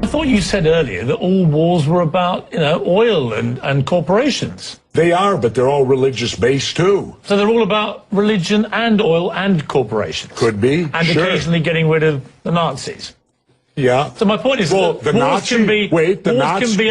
thought you said earlier that all wars were about, oil and corporations. They are, but they're all religious-based, too. So they're all about religion and oil and corporations? Could be, and sure. Occasionally getting rid of the Nazis? Yeah. So my point is, well, that wars can be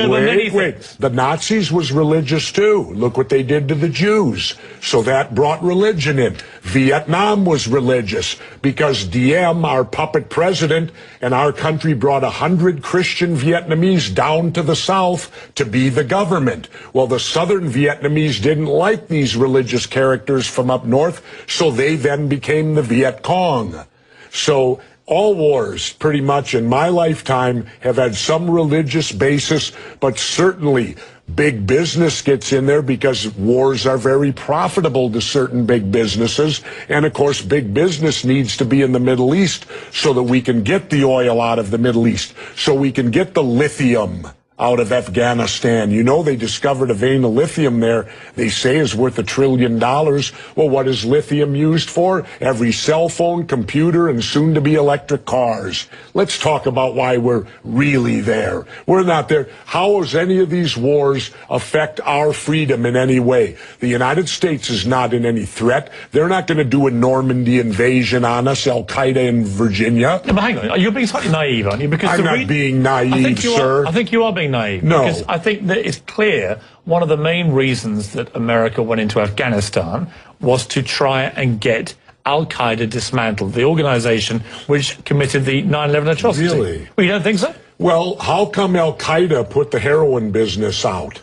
over many things. The Nazis was religious too. Look what they did to the Jews. So that brought religion in. Vietnam was religious because Diem, our puppet president, and our country brought 100 Christian Vietnamese down to the south to be the government. Well, the southern Vietnamese didn't like these religious characters from up north, so they then became the Viet Cong. So all wars, pretty much in my lifetime, have had some religious basis, but certainly big business gets in there because wars are very profitable to certain big businesses. And of course, big business needs to be in the Middle East so that we can get the oil out of the Middle East, so we can get the lithium out of Afghanistan. You know, they discovered a vein of lithium there. They say is worth $1 trillion. Well, what is lithium used for? Every cell phone, computer, and soon to be electric cars. Let's talk about why we're really there. We're not there. How does any of these wars affect our freedom in any way? The United States is not in any threat. They're not going to do a Normandy invasion on us, Al-Qaeda in Virginia. Yeah, but hang on, you're being slightly naive, aren't you? Because I'm not being naive, sir. I think you are being naive. No. Because I think that it's clear one of the main reasons that America went into Afghanistan was to try and get Al-Qaeda dismantled, the organization which committed the 9/11 atrocity. Really? Well, you don't think so? Well, how come Al-Qaeda put the heroin business out?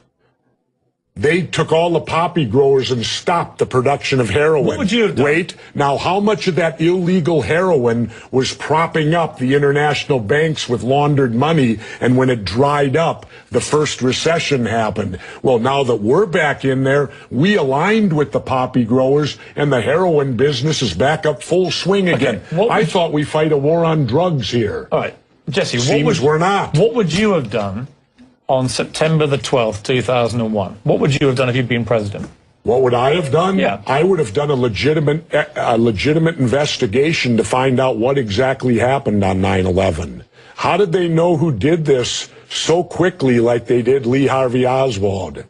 They took all the poppy growers and stopped the production of heroin. What would you have done? Wait, now how much of that illegal heroin was propping up the international banks with laundered money, and when it dried up, the first recession happened? Well, now that we're back in there, we aligned with the poppy growers, and the heroin business is back up full swing again. I thought we fight a war on drugs here. All right, Jesse, we're not. What would you have done on September the 12th, 2001? What would you have done if you'd been president? What would I have done? Yeah. I would have done a legitimate investigation to find out what exactly happened on 9/11. How did they know who did this so quickly like they did Lee Harvey Oswald?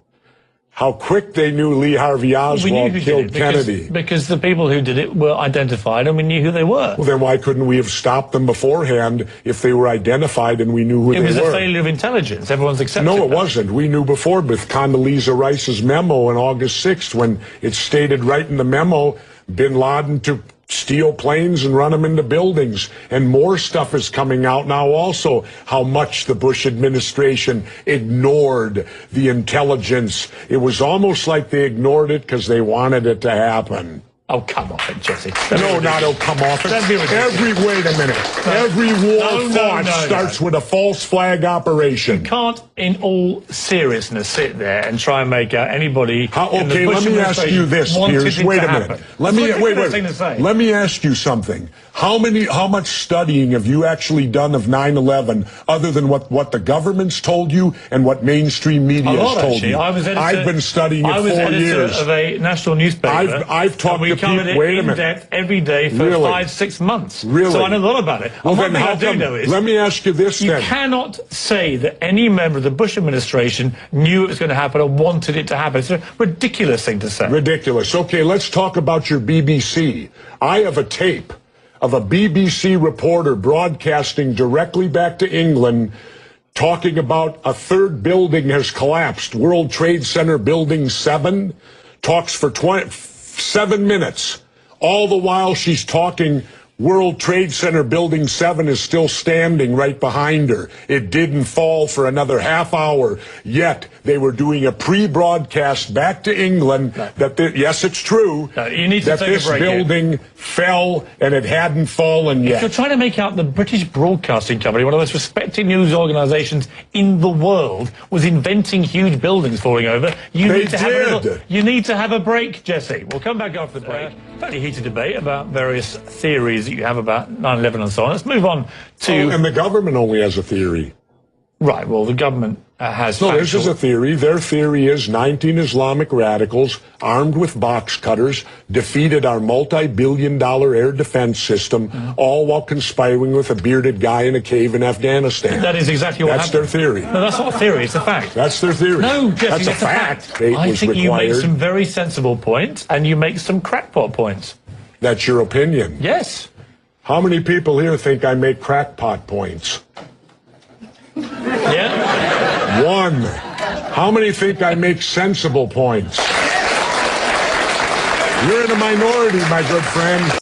How quick they knew Lee Harvey Oswald killed Kennedy. Because the people who did it were identified and we knew who they were. Well, then why couldn't we have stopped them beforehand if they were identified and we knew who they were? It was a failure of intelligence. Everyone's accepted No, it that. wasn't. We knew before with Condoleezza Rice's memo on August 6th when it stated right in the memo, bin Laden to steal planes and run them into buildings. And more stuff is coming out now also, how much the Bush administration ignored the intelligence. It was almost like they ignored it because they wanted it to happen. Oh, come off it, Jesse. No, not oh, come off it. Wait a minute. Every war fought starts with a false flag operation. You can't, in all seriousness, sit there and try and make out anybody. Okay, let me ask you this, Piers. Wait a minute. Let me ask you something. How much studying have you actually done of 9/11 other than what the government's told you and what mainstream media has told you? I've been studying it 4 years. I was editor of a national newspaper. I've talked to people. Wait a minute. Depth every day for 5-6 months. Really? So I know a lot about it. Well, one then thing I do know is, let me ask you this then. You cannot say that any member of the Bush administration knew it was going to happen or wanted it to happen. It's a ridiculous thing to say. Ridiculous. Okay, let's talk about your BBC. I have a tape of a BBC reporter broadcasting directly back to England talking about a third building has collapsed. World Trade Center Building 7 talks for 7 minutes. All the while she's talking, World Trade Center Building 7 is still standing right behind her. It didn't fall for another half hour. Yet they were doing a pre-broadcast back to England that, yes, it's true, you need to that this building fell and it hadn't fallen yet. If you're trying to make out the British Broadcasting Company, one of the most respected news organisations in the world, was inventing huge buildings falling over, you need to have a break, Jesse. We'll come back after the break. Fairly heated debate about various theories that you have about 9/11 and so on. Let's move on to... and the government only has a theory. Right, well, the government has... No, this is a theory. Their theory is 19 Islamic radicals armed with box cutters defeated our multi-billion-dollar air defense system, all while conspiring with a bearded guy in a cave in Afghanistan. That is exactly what happened. That's their theory. No, that's not a theory, it's a fact. That's their theory. No, Jesse, that's a fact. I think you make some very sensible points, and you make some crackpot points. That's your opinion? Yes. How many people here think I make crackpot points? Yeah? One. How many think I make sensible points? You're in a minority, my good friend.